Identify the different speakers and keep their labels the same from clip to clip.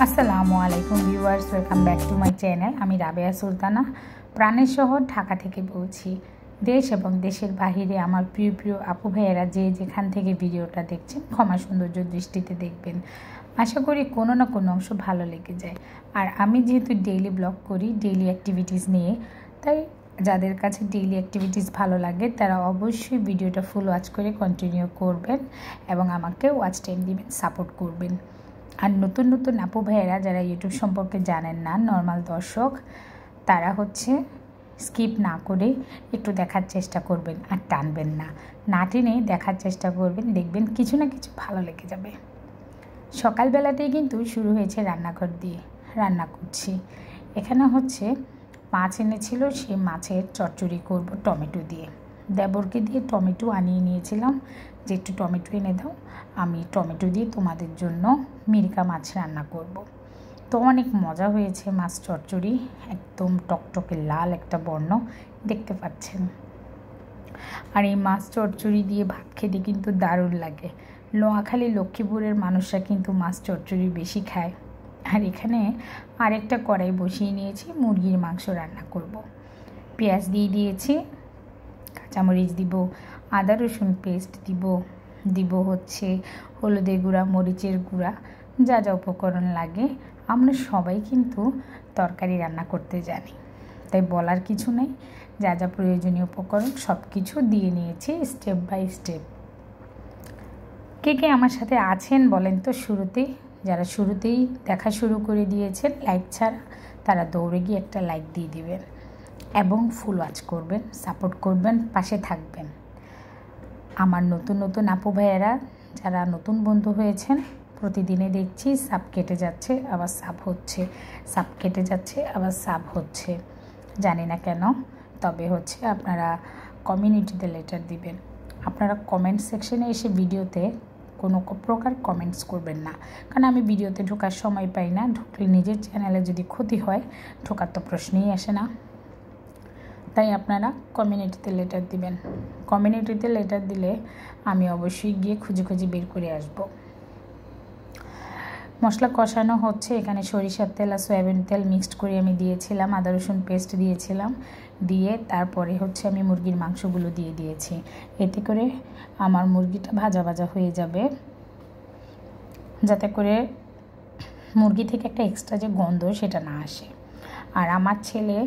Speaker 1: আসসালামু আলাইকুম viewers, welcome back to my channel. আমি রাবেয়া সুলতানা প্রাণের শহর ঢাকা থেকে বলছি। দেশ এবং দেশের বাহিরে আমার প্রিয় প্রিয় আপু ভাইয়েরা যে যেখান থেকে ভিডিওটা দেখছেন ক্ষমা সৌন্দর্য দৃষ্টিতে দেখবেন। আশা করি কোনো না কোনো অংশ ভালো লেগে যায়। আর আমি যেহেতু ডেইলি ব্লগ করি ডেইলি অ্যাক্টিভিটিস নিয়ে, তাই যাদের কাছে ডেইলি অ্যাক্টিভিটিস ভালো লাগে তারা অবশ্যই ভিডিওটা ফুল ওয়াচ করে কন্টিনিউ করবেন এবং আমাকে ওয়াচ টাইম দিবেন, সাপোর্ট করবেন। আর নতুন নতুন আপু ভাইয়েরা যারা ইউটিউব সম্পর্কে জানেন না, নর্মাল দর্শক, তারা স্কিপ না করে একটু দেখার চেষ্টা করবেন আর টানবেন না, না টেনে দেখার চেষ্টা করবেন, দেখবেন কিছু না কিছু ভালো লেগে যাবে। সকালবেলাতেই কিন্তু শুরু হয়েছে রান্নাঘর দিয়ে, রান্না করছি। এখানে মাছ এনেছিল, সেই মাছের চচ্চড়ি করব টমেটো দিয়ে। দেবরকে দিয়ে টমেটো আনিয়ে নিয়েছিলাম যে একটু টমেটো এনে দাও, আমি টমেটো দিয়ে তোমাদের জন্য মিরকা মাছ রান্না করব। তো অনেক মজা হয়েছে মাছ চচ্চড়ি, একদম টকটকে লাল একটা বর্ণ দেখতে পাচ্ছেন। আর এই মাছ চচ্চড়ি দিয়ে ভাত খেতে কিন্তু দারুণ লাগে। নোয়াখালী লক্ষ্মীপুরের মানুষরা কিন্তু মাছ চচ্চড়ি বেশি খায়। আর এখানে আরেকটা কড়াই বসিয়ে নিয়েছি, মুরগির মাংস রান্না করব। পেঁয়াজ দিয়ে দিয়েছি, কাঁচামরিচ দিব, আদা রসুন পেস্ট দিব হলুদের গুঁড়া, মরিচের গুঁড়া, যা যা উপকরণ লাগে। আমরা সবাই কিন্তু তরকারি রান্না করতে জানি, তাই বলার কিছু নেই। যা যা প্রয়োজনীয় উপকরণ সব কিছু দিয়ে নিয়েছি স্টেপ বাই স্টেপ। কে কে আমার সাথে আছেন বলেন তো শুরুতেই? যারা শুরুতেই দেখা শুরু করে দিয়েছেন লাইক ছাড়া, তারা দৌড়ে গিয়ে একটা লাইক দিয়ে দিবেন এবং ফুল ওয়াচ করবেন, সাপোর্ট করবেন, পাশে থাকবেন। আমার নতুন নতুন আপু ভাইয়েরা যারা নতুন বন্ধু হয়েছেন, প্রতিদিনে দেখছি সাব কেটে যাচ্ছে আবার সাব হচ্ছে, সাব কেটে যাচ্ছে আবার সাব হচ্ছে, জানি না কেন। তবে আপনারা কমিউনিটিতে লেটার দিবেন। আপনারা কমেন্ট সেকশনে এসে ভিডিওতে কোনো প্রকার কমেন্টস করবেন না, কারণ আমি ভিডিওতে ঢোকার সময় পাই না। ঢুকলে নিজের চ্যানেলে যদি ক্ষতি হয়, ঢোকার তো প্রশ্নই আসে না। তাই আপনারা কমিউনিটিতে লেটার দিবেন। কমিউনিটিতে লেটার দিলে আমি অবশ্যই গিয়ে খুঁজে খুঁজে বের করে আসব। মশলা কষানো হচ্ছে, এখানে সরিষার তেল আর সয়াবিন তেল মিক্সড করে আমি দিয়েছিলাম, আদা রসুন পেস্ট দিয়েছিলাম, দিয়ে তারপরে আমি মুরগির মাংসগুলো দিয়ে দিয়েছি। এতে করে আমার মুরগিটা ভাজা ভাজা হয়ে যাবে, যাতে করে মুরগি থেকে একটা এক্সট্রা যে গন্ধ সেটা না আসে। আর আমার ছেলে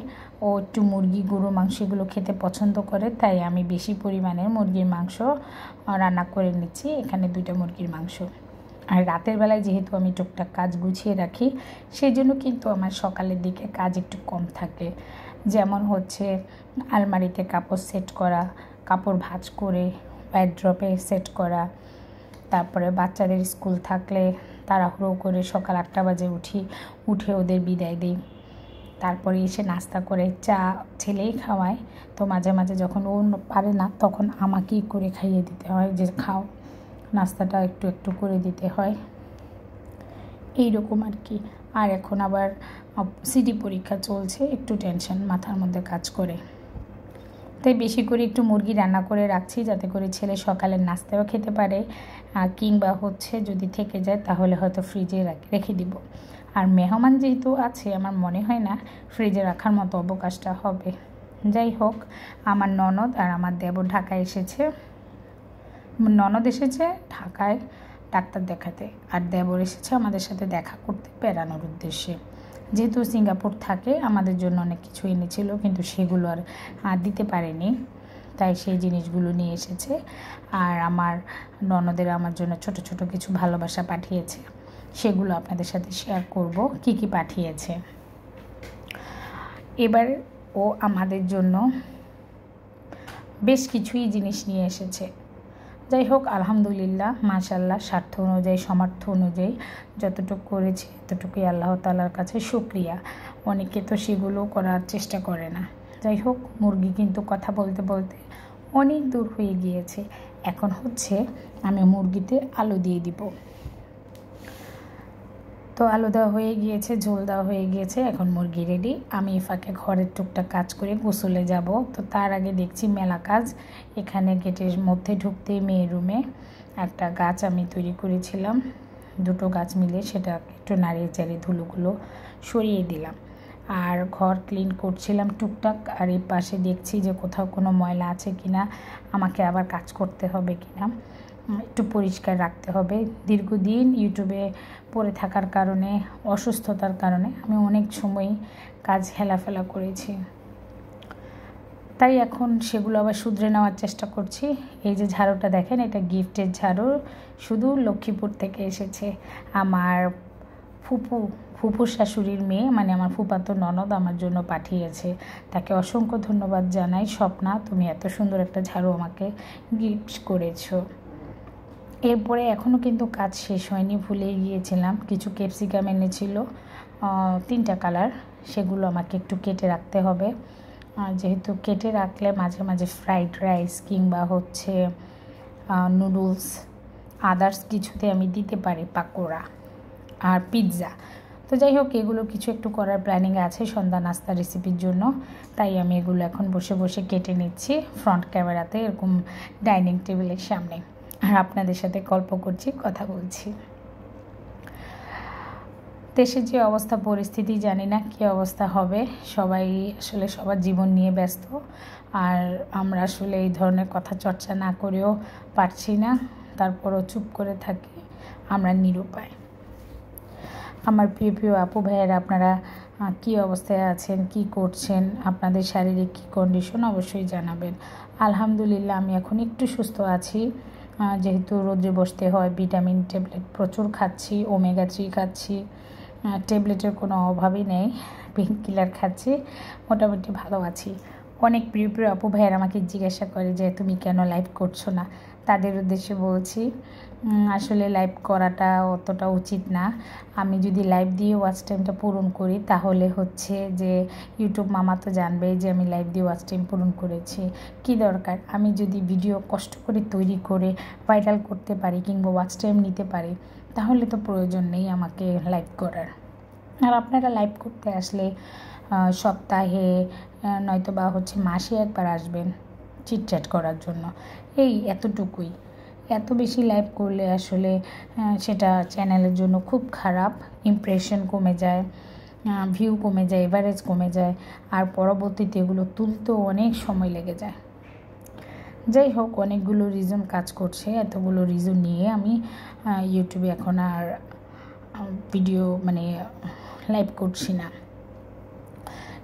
Speaker 1: ও একটু মুরগি গরু মাংসগুলো খেতে পছন্দ করে, তাই আমি বেশি পরিমাণের মুরগির মাংস রান্না করে নিচ্ছি। এখানে 2টা মুরগির মাংস। আর রাতের বেলায় যেহেতু আমি টুকটাক কাজ গুছিয়ে রাখি, সেই জন্য কিন্তু আমার সকালের দিকে কাজ একটু কম থাকে। যেমন আলমারিতে কাপড় সেট করা, কাপড় ভাঁজ করে ওয়ারড্রপে সেট করা, তারপরে বাচ্চাদের স্কুল থাকলে তাড়াহুড়ো করে সকাল 8টা বাজে উঠে ওদের বিদায় দিই। তারপরে এসে নাস্তা করে চা ছেলেই খাওয়ায়, তো মাঝে মাঝে যখন ও পারে না তখন আমাকেই করে খাইয়ে দিতে হয়, যে খাও, নাস্তাটা একটু একটু করে দিতে হয়, এইরকম আর কি। আর এখন আবার সিডি পরীক্ষা চলছে, একটু টেনশন মাথার মধ্যে কাজ করে, তাই বেশি করে একটু মুরগি রান্না করে রাখছি, যাতে করে ছেলে সকালের নাস্তাও খেতে পারে, কিংবা যদি থেকে যায় তাহলে হয়তো ফ্রিজে রেখে দিব। আর মেহমান যেহেতু আছে, আমার মনে হয় না ফ্রিজে রাখার মতো অবকাশটা হবে। যাই হোক, আমার ননদ আর আমার দেবর ঢাকায় এসেছে। ননদ এসেছে ঢাকায় ডাক্তার দেখাতে, আর দেবর এসেছে আমাদের সাথে দেখা করতে বেড়ানোর উদ্দেশ্যে। যেহেতু সিঙ্গাপুর থাকে, আমাদের জন্য অনেক কিছু এনেছিল, কিন্তু সেগুলো আর দিতে পারেনি, তাই সেই জিনিসগুলো নিয়ে এসেছে। আর আমার ননদের আমার জন্য ছোট ছোট কিছু ভালোবাসা পাঠিয়েছে, সেগুলো আপনাদের সাথে শেয়ার করব কি কি পাঠিয়েছে। এবার ও আমাদের জন্য বেশ কিছুই জিনিস নিয়ে এসেছে। যাই হোক, আলহামদুলিল্লাহ, মাশাআল্লাহ, স্বার্থ অনুযায়ী সামর্থ্য অনুযায়ী যতটুকু করেছি ততটুকুই আল্লাহ তাআলার কাছে শুকরিয়া। অনেকে তো সেগুলো করার চেষ্টা করে না। যাই হোক, মুরগি কিন্তু কথা বলতে বলতে অনেক দূর হয়ে গিয়েছে। এখন আমি মুরগিতে আলু দিয়ে দিব। তো আলু দেওয়া হয়ে গিয়েছে, ঝোল দেওয়া হয়ে গিয়েছে, এখন মুরগি রেডি। আমি ফাঁকে ঘরের টুকটাক কাজ করে গোসলে যাব। তো তার আগে দেখছি মেলা কাজ। এখানে গেটের মধ্যে ঢুকতেই মেয়ের রুমে একটা গাছ আমি তৈরি করেছিলাম, দুটো গাছ মিলে সেটা একটু নাড়িয়ে চাড়িয়ে ধুলোগুলো সরিয়ে দিলাম। আর ঘর ক্লিন করছিলাম টুকটাক, আর এই পাশে দেখছি যে কোথাও কোনো ময়লা আছে কিনা, আমাকে আবার কাজ করতে হবে কিনা, একটু পরিষ্কার রাখতে হবে। দীর্ঘদিন ইউটিউবে পড়ে থাকার কারণে, অসুস্থতার কারণে আমি অনেক সময় কাজ হেলাফেলা করেছি, তাই এখন সেগুলো আবার শুধরে নেওয়ার চেষ্টা করছি। এই যে ঝাড়ুটা দেখেন, এটা গিফটের ঝাড়ু, শুধু লক্ষ্মীপুর থেকে এসেছে। আমার ফুপুর শাশুড়ির মেয়ে, মানে আমার ফুপাতো ননদ আমার জন্য পাঠিয়েছে, তাকে অসংখ্য ধন্যবাদ জানাই। স্বপ্না, তুমি এত সুন্দর একটা ঝাড়ু আমাকে গিফট করেছো। এরপরে এখনও কিন্তু কাজ শেষ হয়নি, ভুলে গিয়েছিলাম। কিছু ক্যাপসিকাম এনেছিল 3টা কালার, সেগুলো আমাকে একটু কেটে রাখতে হবে। যেহেতু কেটে রাখলে মাঝে মাঝে ফ্রাইড রাইস কিংবা হচ্ছে নুডলস, আদার্স কিছুতে আমি দিতে পারি, পাকোড়া আর পিৎজা। তো যাই হোক, এগুলো কিছু একটু করার প্ল্যানিং আছে সন্ধ্যা নাস্তা রেসিপির জন্য, তাই আমি এগুলো এখন বসে বসে কেটে নিচ্ছি ফ্রন্ট ক্যামেরাতে, এরকম ডাইনিং টেবিলের সামনে, আর আপনাদের সাথে গল্প করছি, কথা বলছি। দেশের যে অবস্থা পরিস্থিতি, জানি না কী অবস্থা হবে। সবাই আসলে সবার জীবন নিয়ে ব্যস্ত, আর আমরা আসলে এই ধরনের কথা চর্চা না করেও পারছি না, তারপরও চুপ করে থাকি, আমরা নিরুপায়। আমার প্রিয় আপু ভাইয়েরা, আপনারা কী অবস্থায় আছেন, কি করছেন, আপনাদের শারীরিক কী কন্ডিশন অবশ্যই জানাবেন। আলহামদুলিল্লাহ আমি এখন একটু সুস্থ আছি, যেহেতু রোদে বসতে হয়। ভিটামিন ট্যাবলেট প্রচুর খাচ্ছি, ওমেগা 3 খাচ্ছি, ট্যাবলেটের কোনো অভাবই নেই, পেইন কিলার খাচ্ছি, মোটামুটি ভালো আছি। অনেক প্রিয় আপু ভাইয়েরা আমাকে জিজ্ঞাসা করে যে তুমি কেন লাইভ করছো না। তাদের উদ্দেশ্যে বলছি, আসলে লাইভ করাটা অতটা উচিত না। আমি যদি লাইভ দিয়ে ওয়াচ টাইমটা পূরণ করি, তাহলে হচ্ছে যে ইউটিউব মামা তো জানবে যে আমি লাইভ দিয়ে ওয়াচ টাইম পূরণ করেছি। কি দরকার, আমি যদি ভিডিও কষ্ট করে তৈরি করে ভাইরাল করতে পারি কিংবা ওয়াচ টাইম নিতে পারি, তাহলে তো প্রয়োজন নেই আমাকে লাইভ করার। আর আপনারা লাইভ করতে আসলে সপ্তাহে নয়তো বা হচ্ছে মাসে একবার আসবেন চিটচ্যাট করার জন্য, এই এতটুকুই। এত বেশি লাইভ করলে আসলে সেটা চ্যানেলের জন্য খুব খারাপ, ইমপ্রেশন কমে যায়, ভিউ কমে যায়, এভারেজ কমে যায়, আর পরবর্তীতে এগুলো তুলতেও অনেক সময় লেগে যায়। যাই হোক, অনেকগুলো রিজন কাজ করছে, এতগুলো রিজন নিয়ে আমি ইউটিউবে এখন আর ভিডিও লাইভ করছি না।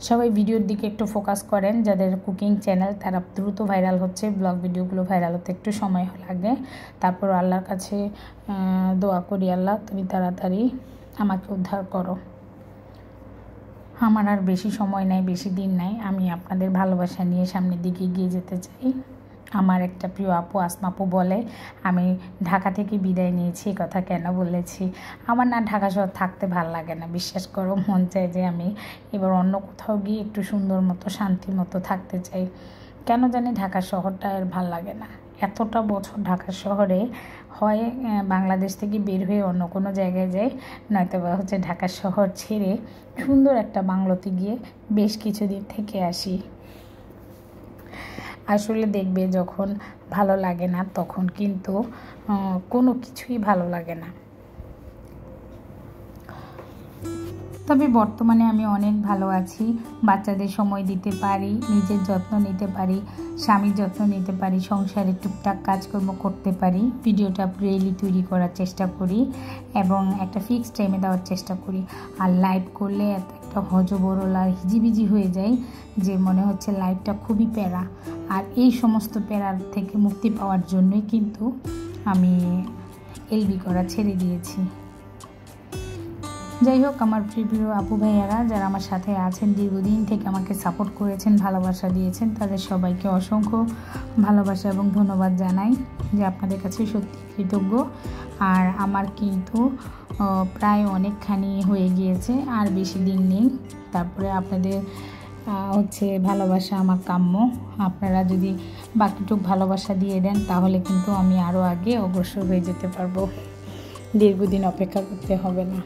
Speaker 1: সবাই ভিডিওর দিকে একটু ফোকাস করেন, যাদের কুকিং চ্যানেল তারা দ্রুত ভাইরাল হচ্ছে, ব্লগ ভিডিওগুলো ভাইরাল হতে একটু সময় লাগে। তারপর আল্লাহর কাছে দোয়া করি, আল্লাহ তুমি তাড়াতাড়ি আমাকে উদ্ধার করো। আমার আর বেশি সময় নাই, বেশি দিন নাই, আমি আপনাদের ভালোবাসা নিয়ে সামনের দিকে এগিয়ে যেতে চাই। আমার একটা প্রিয় আপু আসমাপু বলে আমি ঢাকা থেকে বিদায় নিয়েছি, কথা কেন বলেছি, আমার না ঢাকা শহর থাকতে ভালো লাগে না, বিশ্বাস করো। মন চায় যে আমি এবার অন্য কোথাও গিয়ে একটু সুন্দর মতো শান্তি মতো থাকতে চাই। কেন জানি ঢাকা শহরটা আর ভাল লাগে না। এতটা বছর ঢাকা শহরে হয় বাংলাদেশ থেকে বের হয়ে অন্য কোনো জায়গায় যাই, নয়তো বা হচ্ছে ঢাকা শহর ছেড়ে সুন্দর একটা বাংলোতে গিয়ে বেশ কিছুদিন থেকে আসি। আসলে দেখবে যখন ভালো লাগে না তখন কিন্তু কোনো কিছুই ভালো লাগে না। তবে বর্তমানে আমি অনেক ভালো আছি, বাচ্চাদের সময় দিতে পারি, নিজের যত্ন নিতে পারি, স্বামীর যত্ন নিতে পারি, সংসারে টুকটাক কাজকর্ম করতে পারি, ভিডিওটা ডেইলি তৈরি করার চেষ্টা করি এবং একটা ফিক্সড টাইমে দেওয়ার চেষ্টা করি। আর লাইভ করলে এত একটা হজবরল আর হিজিবিজি হয়ে যায় যে মনে হচ্ছে লাইভটা খুবই প্যারা। আর এই সমস্ত প্যারার থেকে মুক্তি পাওয়ার জন্যই কিন্তু আমি এলবি করা ছেড়ে দিয়েছি। যাই হোক, আমার প্রিয় আপু ভাইয়ারা যারা আমার সাথে আছেন, দীর্ঘদিন থেকে আমাকে সাপোর্ট করেছেন, ভালোবাসা দিয়েছেন, তাদের সবাইকে অসংখ্য ভালোবাসা এবং ধন্যবাদ জানাই, যে আপনাদের কাছে সত্যি কৃতজ্ঞ। আর আমার কিন্তু প্রায় অনেকখানি হয়ে গিয়েছে, আর বেশি দিন নেই, তারপরে আপনাদের হচ্ছে ভালোবাসা আমার কাম্য। আপনারা যদি বাকিটুক ভালোবাসা দিয়ে দেন তাহলে কিন্তু আমি আরও আগে অগ্রসর হয়ে যেতে পারবো, দীর্ঘদিন অপেক্ষা করতে হবে না।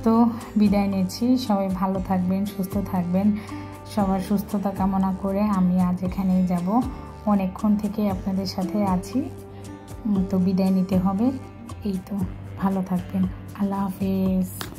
Speaker 1: তো বিদায় নিচ্ছি, সবাই ভালো থাকবেন, সুস্থ থাকবেন, সবার সুস্থতা কামনা করে আমি আজ এখানেই যাব। অনেকক্ষণ থেকে আপনাদের সাথে আছি, তো বিদায় নিতে হবে। এই তো, ভালো থাকবেন। আল্লাহ হাফেজ।